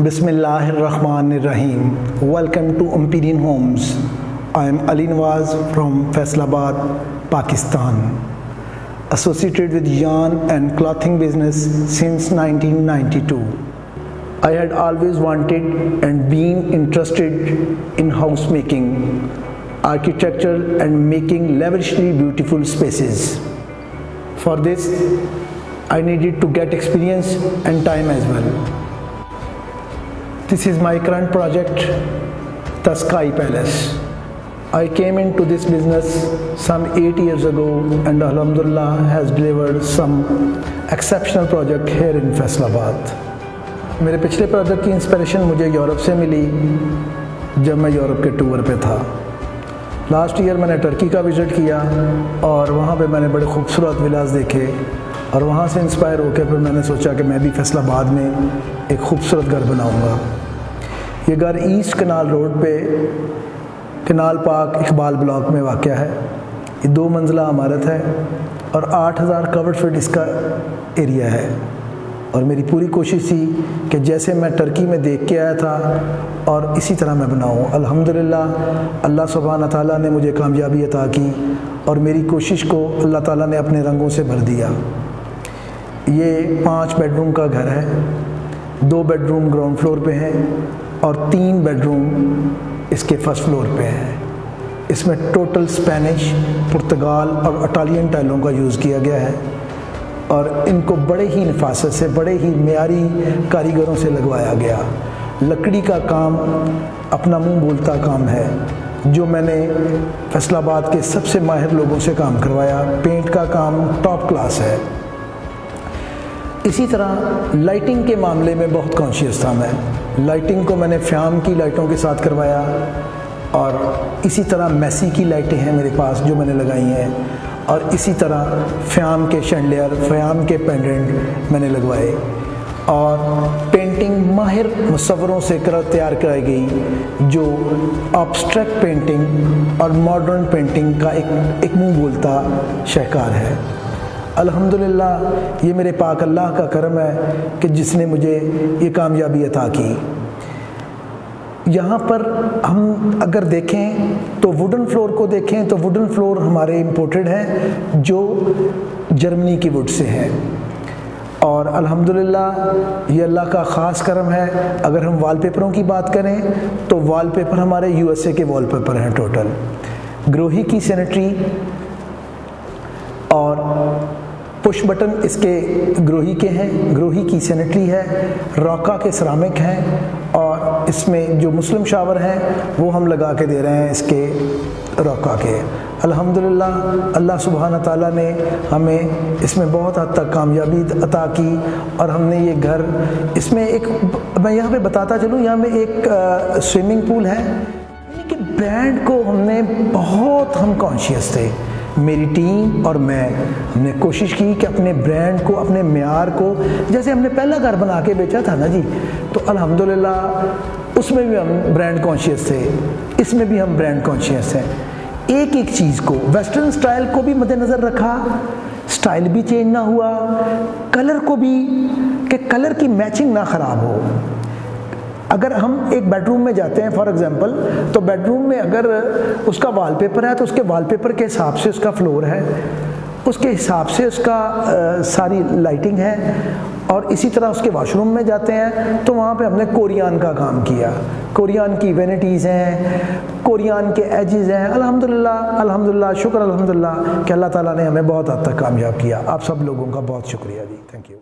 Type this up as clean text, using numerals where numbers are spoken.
Bismillahirrahmanirrahim. Welcome to Empyrean Homes. I am Ali Nawaz from Faisalabad, Pakistan. Associated with yarn and clothing business since 1992. I had always wanted and been interested in housemaking, architecture and making lavishly beautiful spaces. For this, I needed to get experience and time as well. This is my current project, the Sky Palace. I came into this business some 8 years ago and Alhamdulillah has delivered some exceptional project here in Faisalabad. मेरे पिछले project की inspiration मुझे Europe से मिली जब मैं Europe के tour पे था। लास्ट ईयर मैंने टर्की का विज़िट किया और वहाँ पे मैंने बड़े खूबसूरत विलास देखे और वहाँ से इंस्पायर होकर फिर मैंने सोचा कि मैं भी फैसलाबाद में एक खूबसूरत घर बनाऊँगा। ये घर ईस्ट कनाल रोड पे कनाल पार्क इकबाल ब्लॉक में वाक़या है। ये 2 मंजिला इमारत है और 8000 कवर्ड फीट इसका एरिया है और मेरी पूरी कोशिश थी कि जैसे मैं टर्की में देख के आया था और इसी तरह मैं बनाऊँ। अल्हम्दुलिल्लाह अल्लाह सुब्हान ताला ने मुझे कामयाबी अता की और मेरी कोशिश को अल्लाह ताला ने अपने रंगों से भर दिया। ये 5 बेडरूम का घर है, 2 बेडरूम ग्राउंड फ्लोर पे हैं और 3 बेडरूम इसके फर्स्ट फ्लोर पे हैं। इसमें टोटल स्पेनिश, पुर्तगाल और इटालियन टाइलों का यूज़ किया गया है और इनको बड़े ही नफासत से, बड़े ही मेयारी कारीगरों से लगवाया गया। लकड़ी का काम अपना मुंह बोलता काम है जो मैंने फैसलाबाद के सबसे माहिर लोगों से काम करवाया। पेंट का काम टॉप क्लास है। इसी तरह लाइटिंग के मामले में बहुत कॉन्शियस था मैं। लाइटिंग को मैंने फ्याम की लाइटों के साथ करवाया और इसी तरह मैसी की लाइटें हैं मेरे पास जो मैंने लगाई हैं और इसी तरह फ्याम के शैंडलियर, फ्याम के पेंडेंट मैंने लगवाए और पेंटिंग माहिर मुसव्वरों से तैयार कराई गई जो एब्स्ट्रैक्ट पेंटिंग और मॉडर्न पेंटिंग का एक मुंह बोलता शाहकार है। अल्हम्दुलिल्लाह ये मेरे पाक अल्लाह का करम है कि जिसने मुझे ये कामयाबी अता की। यहाँ पर हम अगर देखें तो वुडन फ्लोर को देखें तो वुडन फ्लोर हमारे इम्पोर्टेड हैं जो जर्मनी की वुड से हैं और अल्हम्दुलिल्लाह ये अल्लाह का ख़ास करम है। अगर हम वॉलपेपरों की बात करें तो वॉलपेपर हमारे USA के वॉलपेपर हैं टोटल। ग्रोही की सैनिटरी और पुश बटन इसके ग्रोही के हैं, ग्रोही की सैनिटरी है, रॉका के सिरामिक हैं और इसमें जो मुस्लिम शावर हैं वो हम लगा के दे रहे हैं इसके रॉका के। अल्हम्दुलिल्लाह अल्लाह सुब्हान ताला ने हमें इसमें बहुत हद तक कामयाबी अता की और हमने ये घर इसमें एक मैं यहाँ पे बताता चलूँ, यहाँ में एक स्विमिंग पूल है। यानी कि ब्रांड को हमने बहुत हम कॉन्शियस थे, मेरी टीम और मैं, हमने कोशिश की कि अपने ब्रांड को, अपने मेयार को, जैसे हमने पहला घर बना के बेचा था ना जी, तो अल्हम्दुलिल्लाह उसमें भी हम ब्रांड कॉन्शियस थे, इसमें भी हम ब्रांड कॉन्शियस हैं। एक एक चीज़ को, वेस्टर्न स्टाइल को भी मद्देनज़र रखा, स्टाइल भी चेंज ना हुआ, कलर को भी कि कलर की मैचिंग ना ख़राब हो। अगर हम एक बेडरूम में जाते हैं फॉर एग्जांपल, तो बेडरूम में अगर उसका वॉलपेपर है तो उसके वॉलपेपर के हिसाब से उसका फ्लोर है, उसके हिसाब से उसका सारी लाइटिंग है और इसी तरह उसके वॉशरूम में जाते हैं तो वहाँ पे हमने कोरियान का काम किया। कोरियान की वेनिटीज़ हैं, कोरियान के एजेस हैं। अल्हम्दुलिल्लाह शुक्र अल्हम्दुलिल्लाह कि अल्लाह ताला ने हमें बहुत हद तक कामयाब किया। आप सब लोगों का बहुत शुक्रिया जी, थैंक यू।